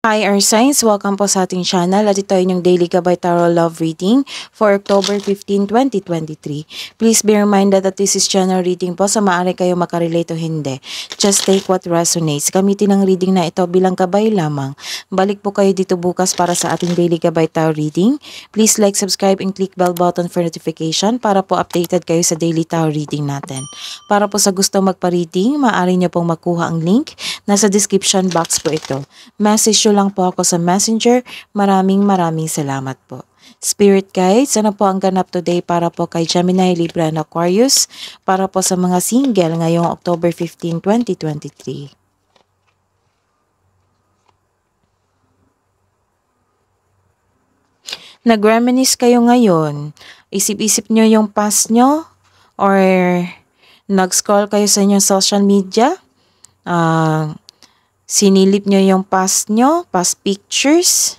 Hi, Earth Signs! Welcome po sa ating channel at ito ay inyong Daily Gabay Tarot Love Reading for October 15, 2023. Please be reminded that this is general reading po, sa maaari kayo makarelate o hindi. Just take what resonates. Gamitin ang reading na ito bilang gabay lamang. Balik po kayo dito bukas para sa ating Daily Gabay Tarot Reading. Please like, subscribe, and click bell button for notification para po updated kayo sa Daily Tarot Reading natin. Para po sa gusto magpa-reading, maaari nyo pong makuha ang link. Nasa description box po ito. Message nyo lang po ako sa Messenger. Maraming salamat po. Spirit guides, ano po ang ganap today para po kay Gemini, Libra, and Aquarius, para po sa mga single ngayong October 15, 2023. Nag-reminisce kayo ngayon. Isip-isip nyo yung past nyo or nag-scroll kayo sa inyong social media. Sinilip nyo yung past nyo, past pictures.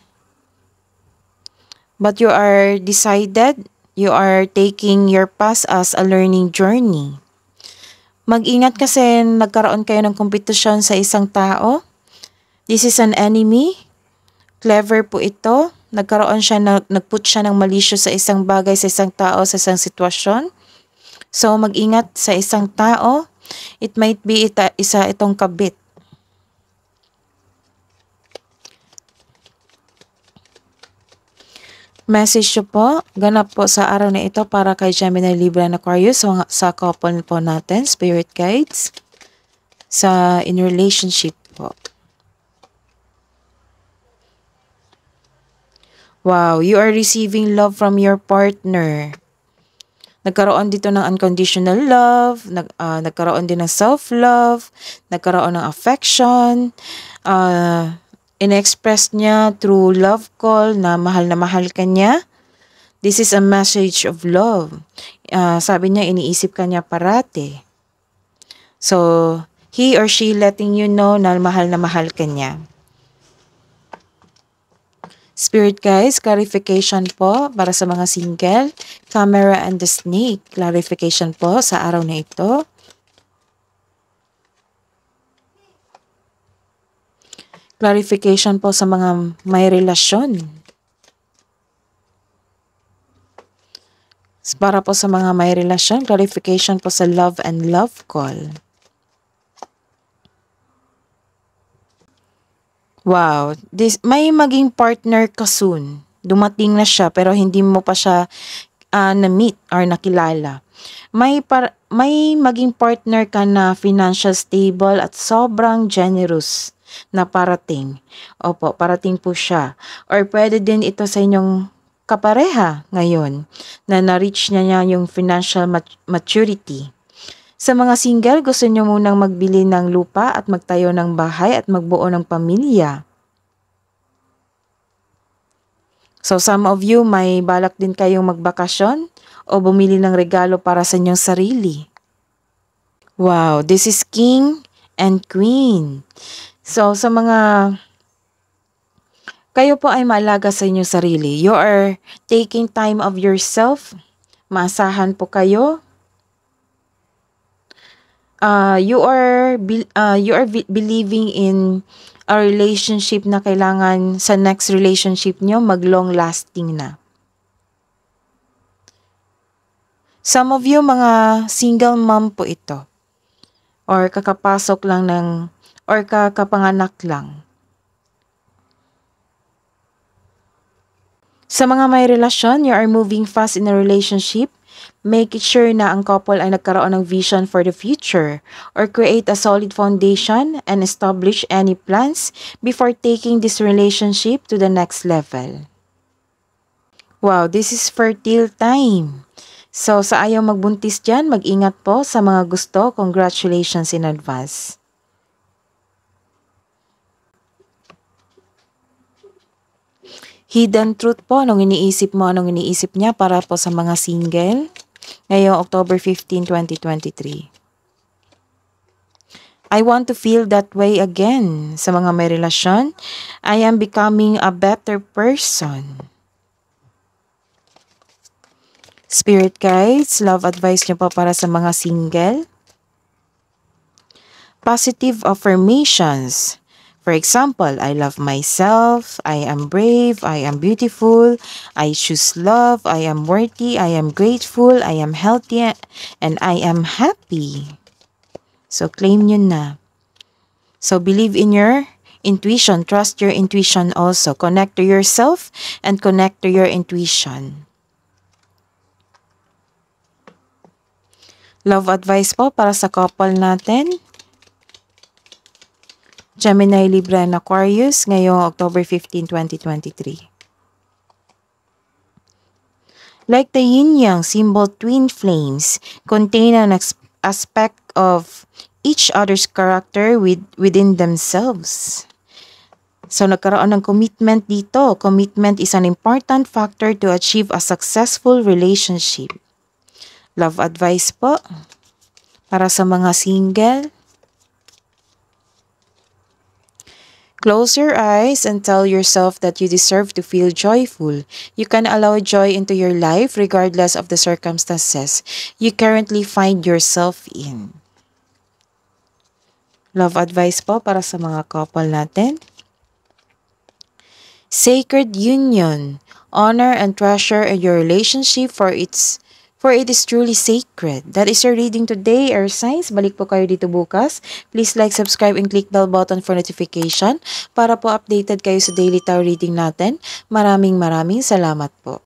But you are decided, you are taking your past as a learning journey. Mag-ingat kasi nagkaroon kayo ng kompetisyon sa isang tao. This is an enemy. Clever po ito. Nagkaroon siya, nagput siya ng malicious sa isang bagay, sa isang tao, sa isang sitwasyon. So mag-ingat sa isang tao. It might be isa itong kabit. Message nyo po, ganap po sa araw na ito para kay Gemini, Libra, and Aquarius, sa couple po natin, spirit guides, in relationship po. Wow, you are receiving love from your partner. Nagkaroon dito ng unconditional love, nagkaroon din ng self-love, nagkaroon ng affection, in-express niya through love call na mahal ka niya. This is a message of love. Sabi niya, iniisip ka niya parate. So, he or she letting you know na mahal ka niya. Spirit guys, clarification po para sa mga single. Camera and the snake. Clarification po sa araw na ito. Clarification po sa mga may relasyon. Para po sa mga may relasyon, clarification po sa love and love call. Wow, may maging partner ka soon. Dumating na siya pero hindi mo pa siya na-meet or nakilala. May maging partner ka na financial stable at sobrang generous na parating. Opo, parating po siya. Or pwede din ito sa inyong kapareha ngayon na na-reach niya yung financial maturity. Sa mga single, gusto nyo munang magbili ng lupa at magtayo ng bahay at magbuo ng pamilya. So some of you may balak din kayong magbakasyon o bumili ng regalo para sa inyong sarili. Wow, this is King and Queen. So sa mga kayo po ay maalaga sa inyong sarili. You are taking time of yourself. Maasahan po kayo. You are believing in a relationship na kailangan sa next relationship nyo mag-long lasting na. Some of you mga single mom po ito. Or kakapasok lang or kakapanganak lang. Sa mga may relasyon, you are moving fast in a relationship. Make sure na ang couple ay nagkaroon ng vision for the future or create a solid foundation and establish any plans before taking this relationship to the next level. Wow, this is fertile time. So sa ayaw magbuntis dyan, mag-ingat po. Sa mga gusto, congratulations in advance. Hidden truth po, anong iniisip mo, anong iniisip niya para po sa mga single ngayong October 15, 2023. I want to feel that way again. Sa mga may relasyon, I am becoming a better person. Spirit guides, love advice niyo po para sa mga single. Positive affirmations For example, I love myself, I am brave, I am beautiful, I choose love, I am worthy, I am grateful, I am healthy, and I am happy. So, claim nyo na. So, believe in your intuition. Trust your intuition also. Connect to yourself and connect to your intuition. Love advice po para sa couple natin. Gemini, Libra, and Aquarius ngayong October 15, 2023. Like the yin-yang symbol, twin flames contain an aspect of each other's character within themselves. So, nagkaroon ng commitment dito. Commitment is an important factor to achieve a successful relationship. Love advice po para sa mga single. Close your eyes and tell yourself that you deserve to feel joyful. You can allow joy into your life regardless of the circumstances you currently find yourself in. Love advice po para sa mga couple natin. Sacred union. Honor and treasure your relationship for it is truly sacred. That is your reading today, Air Signs. Balik po kayo dito bukas. Please like, subscribe, and click bell button for notification para po updated kayo sa daily tarot reading natin. Maraming salamat po.